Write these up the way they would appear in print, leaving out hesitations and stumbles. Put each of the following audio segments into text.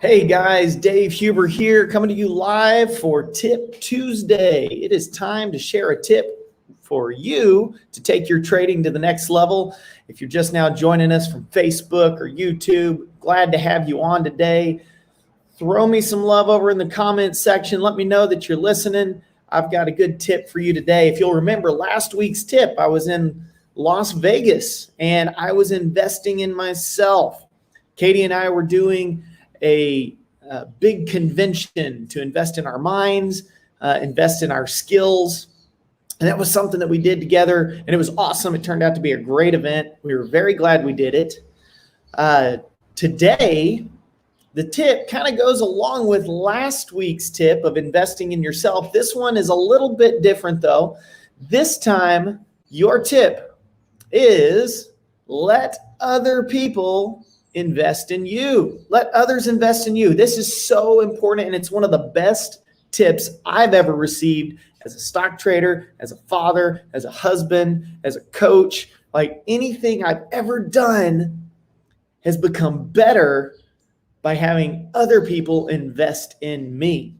Hey guys, Dave Huber here, coming to you live for Tip Tuesday. It is time to share a tip for you to take your trading to the next level. If you're just now joining us from Facebook or YouTube, glad to have you on today. Throw me some love over in the comments section. Let me know that you're listening. I've got a good tip for you today. If you'll remember last week's tip, I was in Las Vegas and I was investing in myself. Katie and I were doing a big convention to invest in our minds, invest in our skills. And that was something that we did together, and it was awesome. It turned out to be a great event. We were very glad we did it. Today, the tip kind of goes along with last week's tip of investing in yourself. This one is a little bit different, though. This time, your tip is let other people invest in you. Let others invest in you. This is so important, and it's one of the best tips I've ever received as a stock trader, as a father, as a husband, as a coach. Like anything I've ever done has become better by having other people invest in me.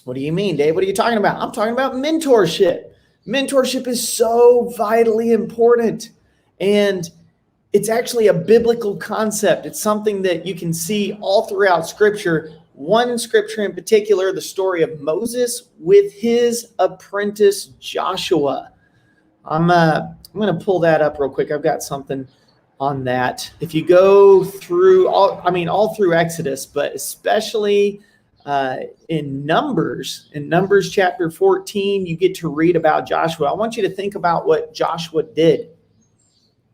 What do you mean, Dave? What are you talking about? I'm talking about mentorship. Mentorship is so vitally important, and it's actually a biblical concept. It's something that you can see all throughout Scripture. One scripture in particular, the story of Moses with his apprentice Joshua. I'm going to pull that up real quick. I've got something on that. If you go through all through Exodus, but especially in Numbers chapter 14, you get to read about Joshua. I want you to think about what Joshua did.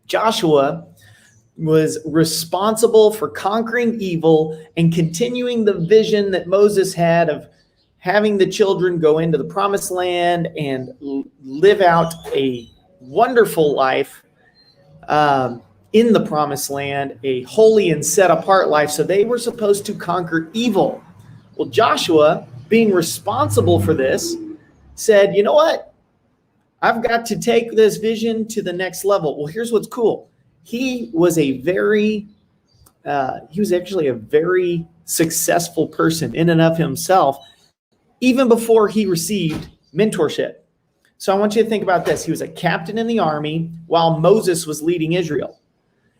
Joshua was responsible for conquering evil and continuing the vision that Moses had of having the children go into the promised land and live out a wonderful life in the promised land, a holy and set apart life. So they were supposed to conquer evil. Well, Joshua, being responsible for this, said, you know what? I've got to take this vision to the next level. Well, here's what's cool. He was actually a very successful person in and of himself, even before he received mentorship. So I want you to think about this. He was a captain in the army while Moses was leading Israel.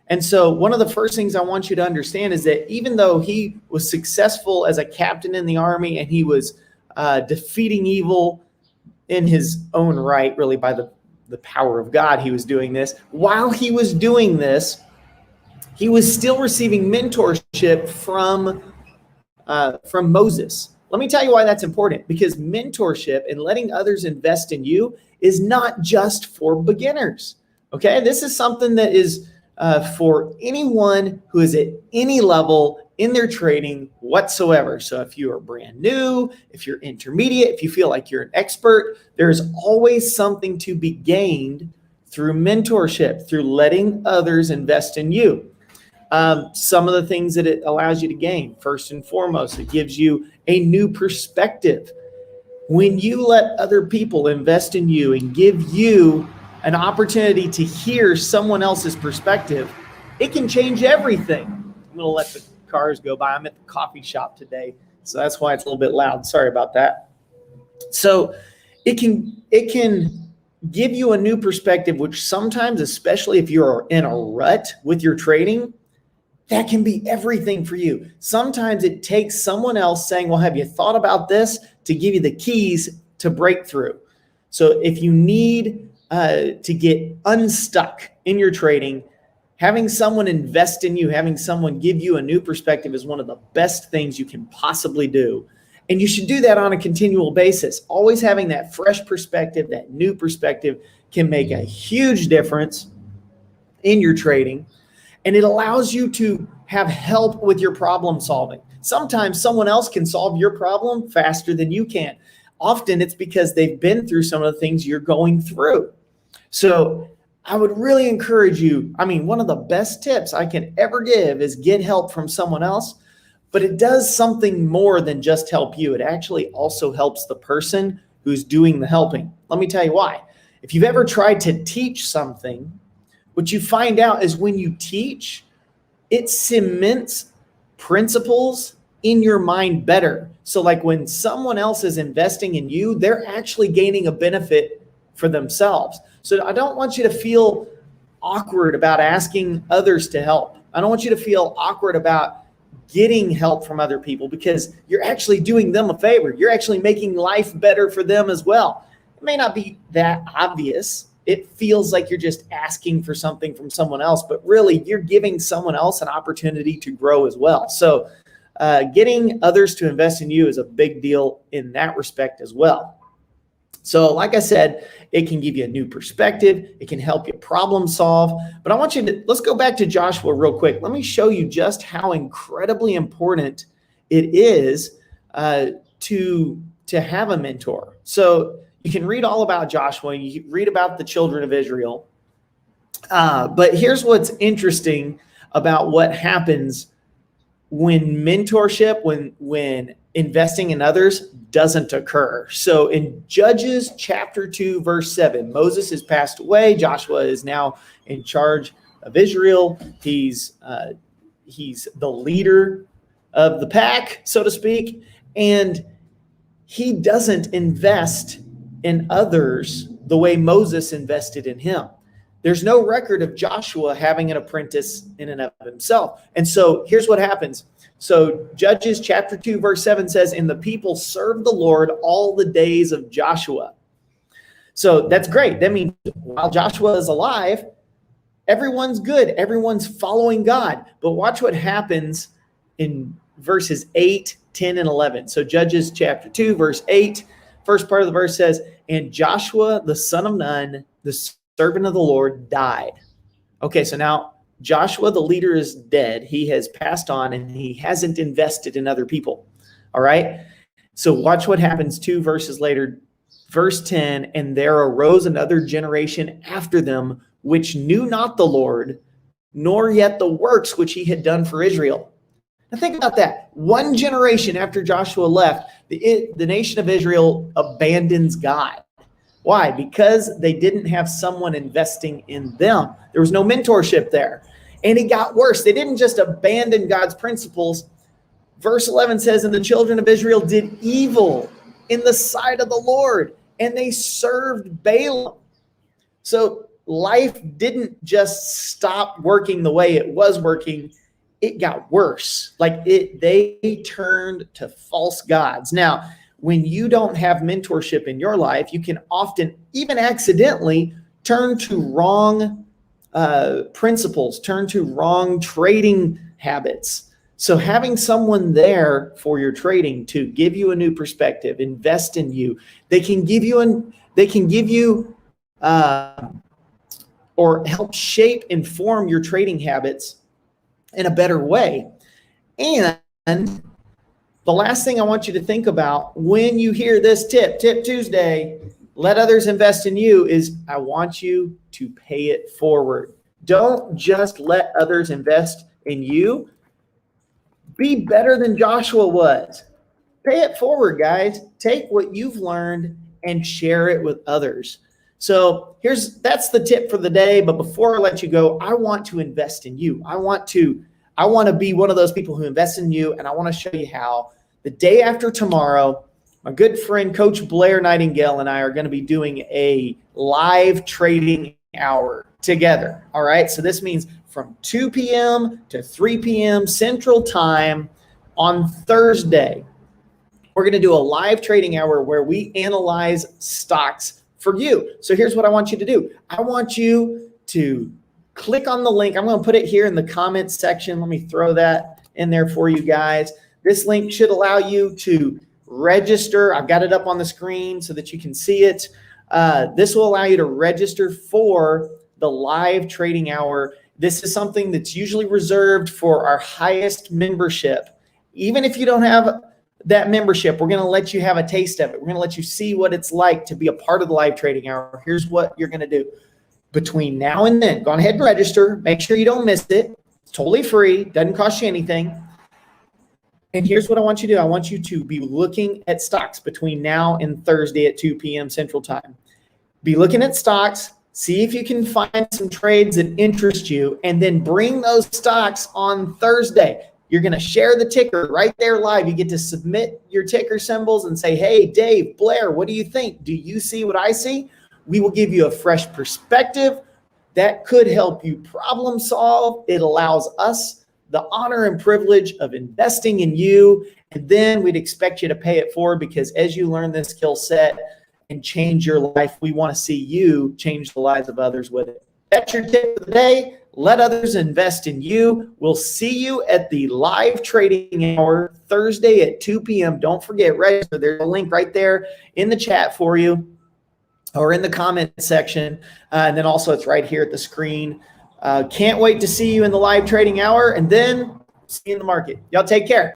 And so one of the first things I want you to understand is that even though he was successful as a captain in the army and he was defeating evil in his own right, really by the power of God, he was doing this. While he was doing this, he was still receiving mentorship from Moses. Let me tell you why that's important, because mentorship and letting others invest in you is not just for beginners. Okay, this is something that is for anyone who is at any level in their trading whatsoever. So if you are brand new, if you're intermediate, if you feel like you're an expert, there's always something to be gained through mentorship, through letting others invest in you. Some of the things that it allows you to gain, first and foremost, it gives you a new perspective. When you let other people invest in you and give you an opportunity to hear someone else's perspective, it can change everything. I'm going to let the cars go by. I'm at the coffee shop today, so that's why it's a little bit loud. Sorry about that. So it can give you a new perspective, which sometimes, especially if you're in a rut with your trading, that can be everything for you. Sometimes it takes someone else saying, well, have you thought about this, to give you the keys to breakthrough. So if you need to get unstuck in your trading, having someone invest in you, having someone give you a new perspective is one of the best things you can possibly do. And you should do that on a continual basis. Always having that fresh perspective, that new perspective can make a huge difference in your trading. And it allows you to have help with your problem solving. Sometimes someone else can solve your problem faster than you can. Often it's because they've been through some of the things you're going through. So I would really encourage you. One of the best tips I can ever give is get help from someone else, but it does something more than just help you. It actually also helps the person who's doing the helping. Let me tell you why. If you've ever tried to teach something, what you find out is when you teach, it cements principles in your mind better. So like when someone else is investing in you, they're actually gaining a benefit for themselves. So I don't want you to feel awkward about asking others to help. I don't want you to feel awkward about getting help from other people, because you're actually doing them a favor. You're actually making life better for them as well. It may not be that obvious. It feels like you're just asking for something from someone else, but really you're giving someone else an opportunity to grow as well. So getting others to invest in you is a big deal in that respect as well. So like I said, it can give you a new perspective. It can help you problem solve. But I want you to, let's go back to Joshua real quick. Let me show you just how incredibly important it is to have a mentor. So you can read all about Joshua. You read about the children of Israel. But here's what's interesting about what happens when mentorship, when investing in others doesn't occur. So in Judges chapter 2, verse 7, Moses has passed away. Joshua is now in charge of Israel. He's the leader of the pack, so to speak. And he doesn't invest in others the way Moses invested in him. There's no record of Joshua having an apprentice in and of himself. And so here's what happens. So Judges chapter 2, verse 7 says, and the people served the Lord all the days of Joshua. So that's great. That means while Joshua is alive, everyone's good. Everyone's following God. But watch what happens in verses 8, 10, and 11. So Judges chapter 2, verse 8, first part of the verse says, and Joshua, the son of Nun, the servant of the Lord, died. Okay, so now Joshua, the leader, is dead. He has passed on and he hasn't invested in other people. All right. So watch what happens 2 verses later, verse 10, and there arose another generation after them, which knew not the Lord, nor yet the works which he had done for Israel. Now think about that. One generation after Joshua left, the nation of Israel abandons God. Why? Because they didn't have someone investing in them. There was no mentorship there. And it got worse. They didn't just abandon God's principles. Verse 11 says, and the children of Israel did evil in the sight of the Lord, and they served Balaam. So life didn't just stop working the way it was working. It got worse. They turned to false gods. Now, when you don't have mentorship in your life, you can often, even accidentally, turn to wrong principles, turn to wrong trading habits. So having someone there for your trading to give you a new perspective, invest in you, they can give you or help shape and form your trading habits in a better way. And the last thing I want you to think about when you hear this tip Tuesday, let others invest in you, is I want you to pay it forward. Don't just let others invest in you. Be better than Joshua was. Pay it forward, guys. Take what you've learned and share it with others. So that's the tip for the day. But before I let you go, I want to invest in you. I want to be one of those people who invest in you, and I want to show you how. The day after tomorrow, my good friend, Coach Blair Nightingale, and I are going to be doing a live trading hour together. All right. So this means from 2 p.m. to 3 p.m. Central Time on Thursday, we're going to do a live trading hour where we analyze stocks for you. So here's what I want you to do. I want you to click on the link. I'm going to put it here in the comments section. Let me throw that in there for you guys. This link should allow you to register. I've got it up on the screen so that you can see it. This will allow you to register for the live trading hour. This is something that's usually reserved for our highest membership. Even if you don't have that membership, we're going to let you have a taste of it. We're going to let you see what it's like to be a part of the live trading hour. Here's what you're going to do. Between now and then, go ahead and register. Make sure you don't miss it. It's totally free. Doesn't cost you anything. And here's what I want you to do. I want you to be looking at stocks between now and Thursday at 2 p.m. Central Time. Be looking at stocks. See if you can find some trades that interest you, and then bring those stocks on Thursday. You're going to share the ticker right there live. You get to submit your ticker symbols and say, hey, Dave, Blair, what do you think? Do you see what I see? We will give you a fresh perspective that could help you problem solve. It allows us the honor and privilege of investing in you. And then we'd expect you to pay it forward, because as you learn this skill set and change your life, we want to see you change the lives of others with it. That's your tip of the day. Let others invest in you. We'll see you at the live trading hour Thursday at 2 p.m. Don't forget, register. There's a link right there in the chat for you, or in the comment section. And then also it's right here at the screen. Can't wait to see you in the live trading hour, and then see you in the market. Y'all take care.